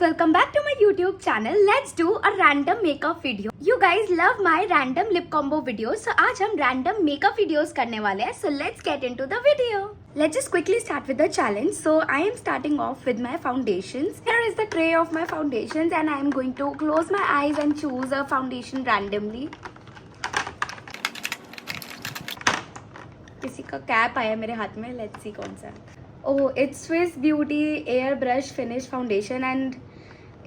welcome back to my YouTube channel. Let's do a random makeup video. You guys love my random lip combo videos, so आज हम random makeup videos करने वाले हैं. So let's get into the video. Let's just quickly start with the challenge. So I am starting off with my foundations. Here is the tray of my foundations and I am going to close my eyes and choose a foundation randomly. किसी का cap आया मेरे हाथ में. Let's see कौन सा. Oh, it's Swiss Beauty Airbrush Finish Foundation and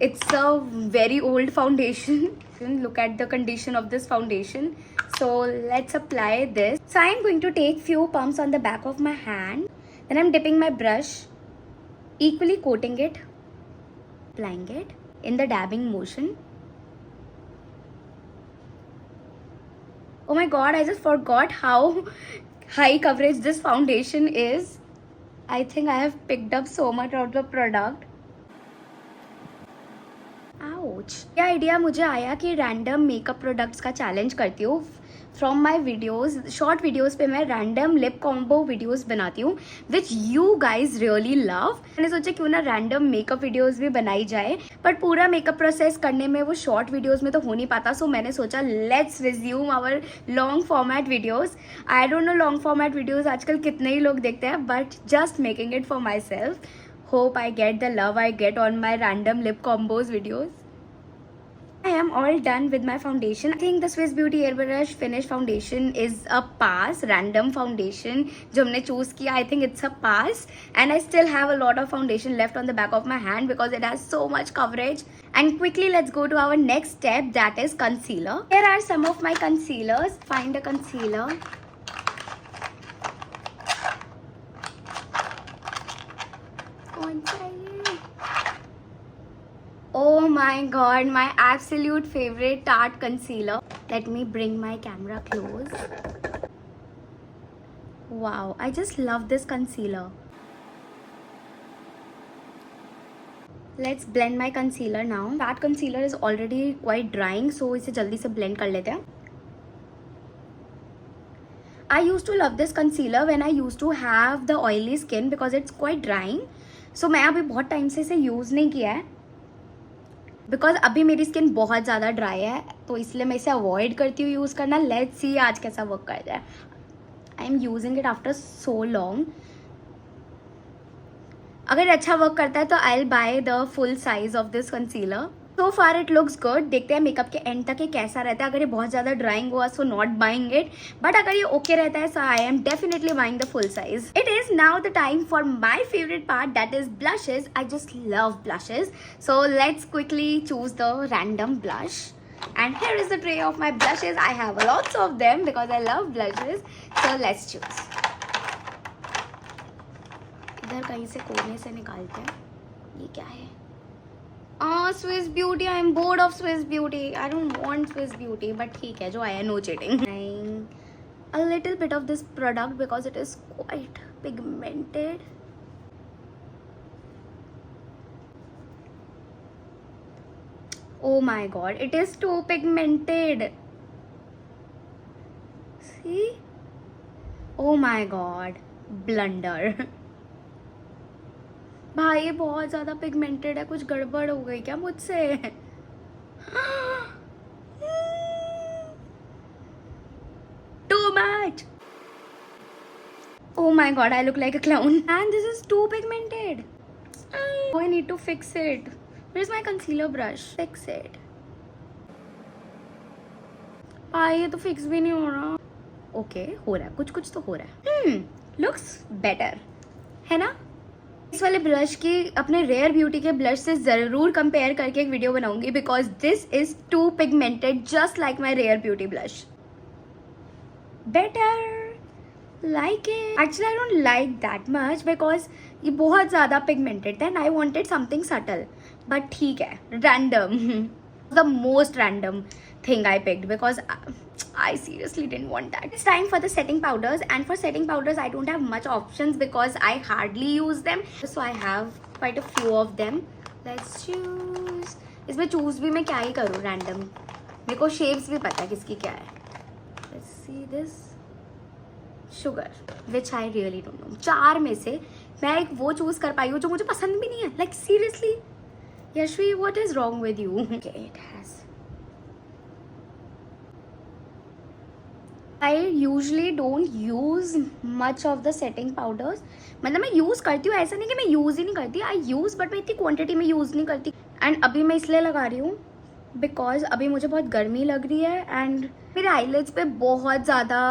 it's a very old foundation. Look at the condition of this foundation. So let's apply this. So I am going to take few pumps on the back of my hand. Then I'm dipping my brush, equally coating it, applying it in the dabbing motion. Oh my god, I just forgot how high coverage this foundation is. I think I have picked up so much of the product. Ouch. ये idea मुझे आया कि random makeup products का challenge करती हूँ. From my videos, short videos पे मैं random lip combo videos बनाती हूँ which you guys really love. मैंने सोचा क्यों ना रैंडम मेकअप वीडियोज़ भी बनाई जाए, बट पूरा मेकअप प्रोसेस करने में वो शॉर्ट वीडियोज़ में तो हो नहीं पाता. सो मैंने सोचा let's resume our long format videos. I don't know long format videos आजकल कितने ही लोग देखते हैं, but just making it for myself. Hope I get the love I get on my random lip combos videos. I am all done with my foundation. I think the Swiss Beauty Airbrush Finish Foundation is a pass. Random foundation जो हमने choose किया, I think it's a pass. And I still have a lot of foundation left on the back of my hand because it has so much coverage. And quickly let's go to our next step, that is concealer. Here are some of my concealers. Find a concealer. Oh my god, my absolute favorite Tarte concealer. Let me bring my camera close. Wow, I just love this concealer. Let's blend my concealer now. Tarte concealer is already quite drying, so इसे जल्दी से blend कर लेते हैं. I used to love this concealer when I used to have the oily skin because it's quite drying. So मैं अभी बहुत time से इसे यूज़ नहीं किया है बिकॉज अभी मेरी स्किन बहुत ज़्यादा ड्राई है, तो इसलिए मैं इसे अवॉइड करती हूँ यूज़ करना. लेट्स सी आज कैसा वर्क करता है. आई am using it after so long. अगर अच्छा वर्क करता है तो I will by the full size of this concealer. So far it looks good. देखते हैं मेकअप के एंड तक ये कैसा रहता है. अगर ये बहुत ज़्यादा ड्राइंग हुआ so not buying it, but अगर ये ओके रहता है so I am definitely buying the full size. It is now the time for my favourite part, that is blushes. I just love blushes. So let's quickly choose the random blush. And here is the tray of my blushes. I have lots of them because I love blushes. So let's choose. इधर कहीं से कोने से निकालते हैं. ये क्या है? Swiss Beauty. I am bored of Swiss Beauty. I don't want Swiss Beauty, but ठीक है जो आया, no cheating. A little bit of this product because it is quite pigmented. Oh my god, it is too pigmented. See? Oh my god, blunder. भाई ये बहुत ज़्यादा pigmented है. कुछ गड़बड़ हो गई क्या मुझसे? Too much. Oh my god, I look like a clown. And this is too pigmented. Oh, I need to fix it. Where's my concealer brush? Fix it. भाई ये तो फिक्स भी नहीं हो रहा. ओके हो रहा है, कुछ कुछ तो हो रहा है. लुक्स बेटर है ना. इस वाले ब्लश की अपने रेयर ब्यूटी के ब्लश से ज़रूर कंपेयर करके एक वीडियो बनाऊंगी because this is too pigmented just like my Rare Beauty blush. Better like it. Actually I don't like that much because ये बहुत ज़्यादा पिगमेंटेड था and I wanted something subtle. But ठीक है, random. The most random thing I picked because I seriously didn't want that. It's time for the setting powders, and for setting powders I don't have much options because I hardly use them. So I have quite a few of them. Let's choose. इसमें choose भी मैं क्या ही करूँ random. मेरे को shapes भी पता है किसकी क्या है. Let's see this. Sugar, which I really don't know. 4 में से मैं एक वो चूज कर पाई हूँ जो मुझे पसंद भी नहीं है. Like seriously. Yashvi, what is wrong with you? Okay, it has. I usually don't use much of the setting powders. मतलब मैं यूज़ करती हूँ, ऐसा नहीं कि मैं यूज़ ही नहीं करती. आई यूज़, बट मैं इतनी क्वांटिटी में यूज़ नहीं करती. एंड अभी मैं इसलिए लगा रही हूँ बिकॉज अभी मुझे बहुत गर्मी लग रही है एंड मेरे आईलिड्स पे बहुत ज़्यादा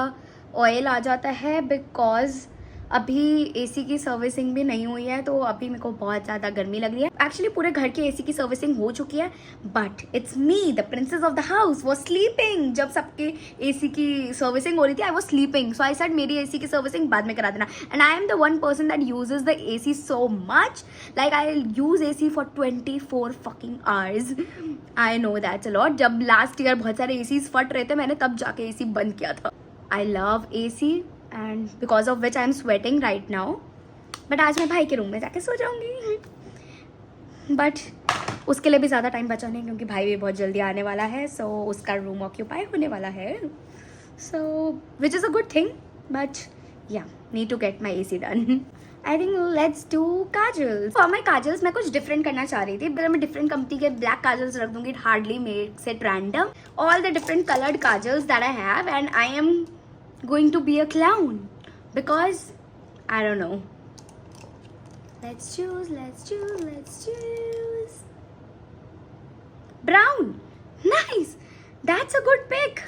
ऑयल आ जाता है बिकॉज अभी एसी की सर्विसिंग भी नहीं हुई है, तो अभी मेरे को बहुत ज़्यादा गर्मी लग रही है. एक्चुअली पूरे घर की एसी की सर्विसिंग हो चुकी है, but it's me the princess of the house was sleeping. जब सबके एसी की सर्विसिंग हो रही थी, I was sleeping. So I said मेरी एसी की सर्विसिंग बाद में करा देना. And I am the one person that uses the AC so much. Like I use AC for 24 fucking hours. I know that's a lot. जब last year बहुत सारे ACs फट रहे थे, मैंने तब जाके एसी बंद किया था. I love AC and because of which I am sweating right now. But आज मैं भाई के रूम में जाके सो जाऊंगी. बट उसके लिए भी ज़्यादा टाइम बचा नहीं, क्योंकि भाई भी बहुत जल्दी आने वाला है. सो उसका रूम ऑक्यूपाई होने वाला है. So which is a good thing, but yeah need to get my AC done. I think let's do kajals. For my kajals मैं कुछ डिफरेंट करना चाह रही थी. अगर मैं डिफरेंट कंपनी के ब्लैक काजल्स रख दूंगी, it hardly makes it random. All the different coloured kajals that I have, and I am going to be a clown because I don't know. Let's choose. Brown. Nice. That's a good pick.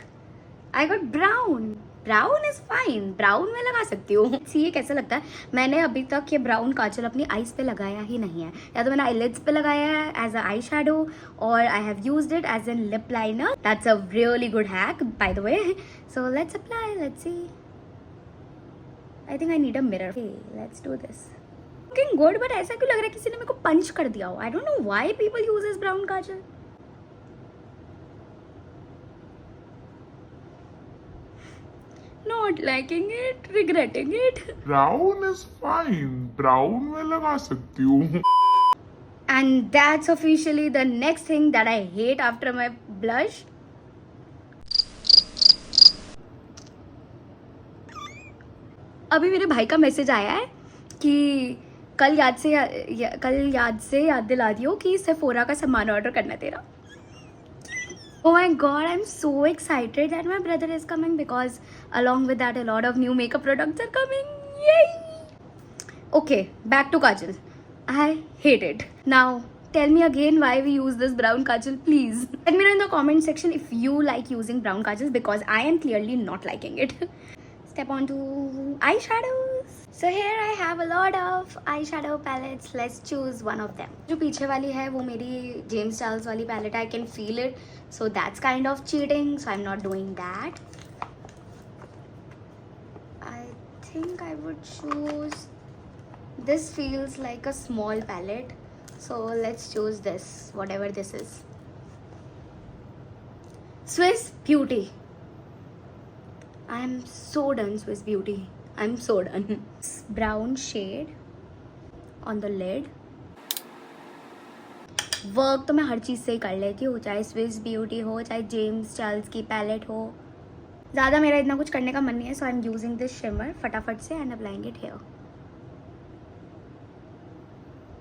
I got brown. Brown is fine. Brown में लगा सकती हूँ. ये कैसा लगता है. मैंने अभी तक ये ब्राउन काजल अपनी आईज पे लगाया ही नहीं है. या तो मैंने आईलिड्स पे लगाया है एज अ आई शेडो, और I have used it as an lip liner. That's a really good hack by the way. So let's apply. Let's see. I think I need a mirror. Okay, let's do this. Looking good, but ऐसा क्यों लग रहा है किसी ने मेरे को पंच कर दिया हो. I don't know why people use this brown kajal. Not liking it, regretting it. Brown is fine. Brown में लगा सकती हूँ. And that's officially the next thing that I hate after my blush. अभी मेरे भाई का मैसेज आया है कि कल याद से याद दिला दियो कि सेफोरा का सामान ऑर्डर करना तेरा. Oh my god, I'm so excited that my brother is coming because along with that a lot of new makeup products are coming. Yay! Okay, back to kajal. I hate it. Now tell me again why we use this brown kajal, please. Let me know in the comment section if you like using brown kajals, because I am clearly not liking it. Step on to eyeshadows. So here I have a lot of eyeshadow palettes. Let's choose one of them. जो पीछे वाली है वो मेरी James Charles वाली palette है. I can feel it. So that's kind of cheating. So I'm not doing that. I think I would choose. This feels like a small palette. So let's choose this. Whatever this is. Swiss Beauty. I'm so done Swiss Beauty. I'm so done. Brown shade on the lid. Work तो मैं हर चीज़ से ही कर लेती हूँ, चाहे Swiss beauty हो, चाहे James Charles की पैलेट हो. ज़्यादा मेरा इतना कुछ करने का मन नहीं है. So I am using this shimmer फटाफट से and applying it here.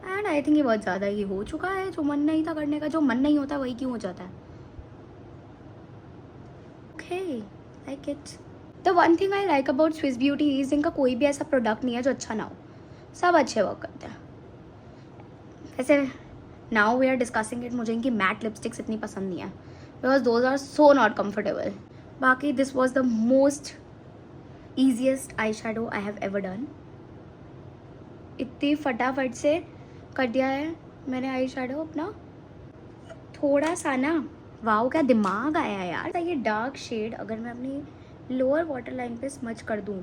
And I think ये बहुत ज़्यादा ही हो चुका है. जो मन नहीं था करने का, जो मन नहीं होता वही क्यों हो जाता है. Okay, like it. The one thing I like about Swiss beauty is इनका कोई भी ऐसा प्रोडक्ट नहीं है जो अच्छा ना हो. सब अच्छे वर्क करते हैं. वैसे now we are discussing it, मुझे इनकी मैट लिपस्टिक्स इतनी पसंद नहीं है because those are so not comfortable. बाकी this was the most easiest eye shadow I have ever done. इतनी फटाफट से कर दिया है मैंने आई शेडो अपना. थोड़ा सा ना वाओ क्या दिमाग आया यार. ये डार्क शेड अगर मैं अपनी लोअर वाटर लाइन पे स्मच कर दूं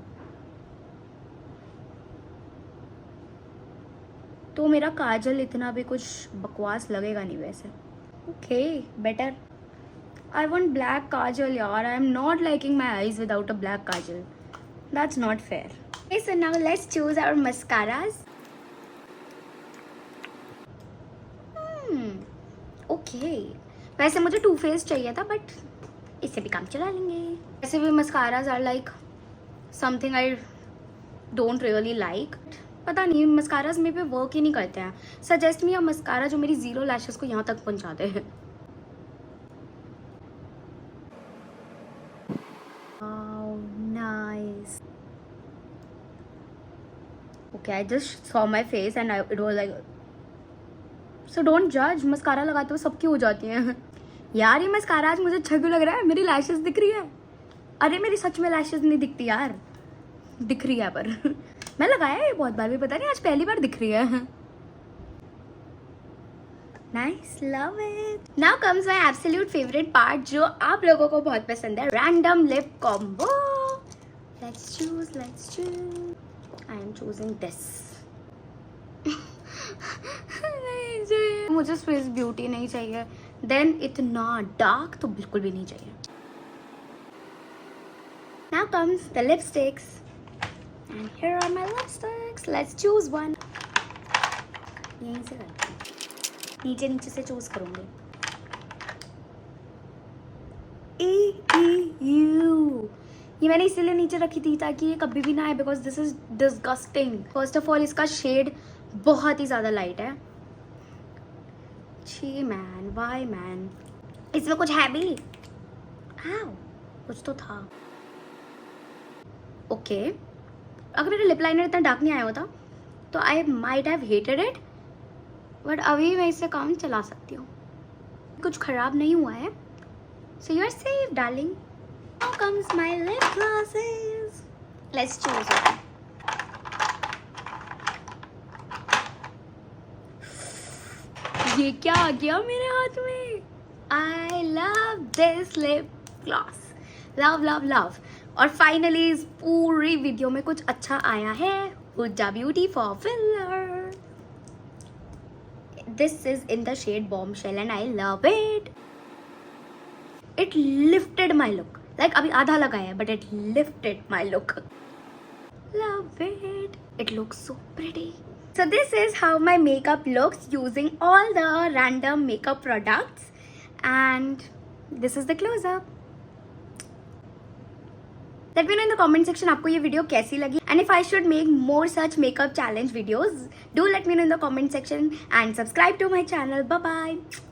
तो मेरा काजल इतना भी कुछ बकवास लगेगा नहीं वैसे. Okay, better. I want black kajal यार. I am not liking my eyes without a black kajal. That's not fair. Okay, so now let's choose our mascaras. Okay. वैसे मुझे टू फेस चाहिए था बट इससे भी काम चला लेंगे. वैसे भी mascaras are like something I don't really like. पता नहीं मस्काराज मेरे पे वर्क ही नहीं करते हैं. सजेस्ट मी अ मस्कारा जो मेरी जीरो लैशेस को यहाँ तक पहुँचा दे. Nice. Okay, I just saw my face and it was like. So don't judge. Mascara लगाते हुए सबकी हो जाती हैं. यार ये मस्कारा आज मुझे अच्छा क्यों लग रहा है? मेरी लैशेस दिख रही है. अरे मेरी सच में लैशेस नहीं दिखती यार. दिख रही है पर मैं लगाया है बहुत बार भी, पता नहीं आज पहली बार दिख रही है. Nice, love it. Now comes my absolute favorite part जो आप लोगों को बहुत पसंद है. Random lip combo. Let's choose. I am choosing this. नहीं चाहिए मुझे स्विस ब्यूटी नहीं चाहिए. Then इतना डार्क तो बिल्कुल भी नहीं चाहिए. Now comes the lipsticks. And here are my lipsticks. Let's choose one. यहीं से करते हैं. नीचे से चूज करूंगी. ये मैंने इसीलिए नीचे रखी थी ताकि ये कभी भी ना आए because this is disgusting. First of all इसका शेड बहुत ही ज़्यादा लाइट है. छी मैन, वाई मैन, इसमें कुछ है भी? हाँ कुछ तो था. ओके अगर मेरा लिप लाइनर इतना डार्क नहीं आया होता तो I might have hated it. But अभी मैं इससे काम चला सकती हूँ. कुछ खराब नहीं हुआ है. So you are safe darling. Now comes my lip glosses. Let's choose one. ये क्या आ गया मेरे हाथ में? I love this lip gloss. Love. और फाइनली इस पूरी वीडियो में कुछ अच्छा आया है. Huda Beauty for filler. This is in the shade Bombshell and I love it. It lifted my look. Like अभी आधा लगाया है but it lifted my look. Love it. It looks so pretty. So this is how my makeup looks using all the random makeup products. And this is the close-up. Let me know in the comment section आपको ये video कैसी लगी. And if I should make more such makeup challenge videos, do let me know in the comment section and subscribe to my channel. Bye bye.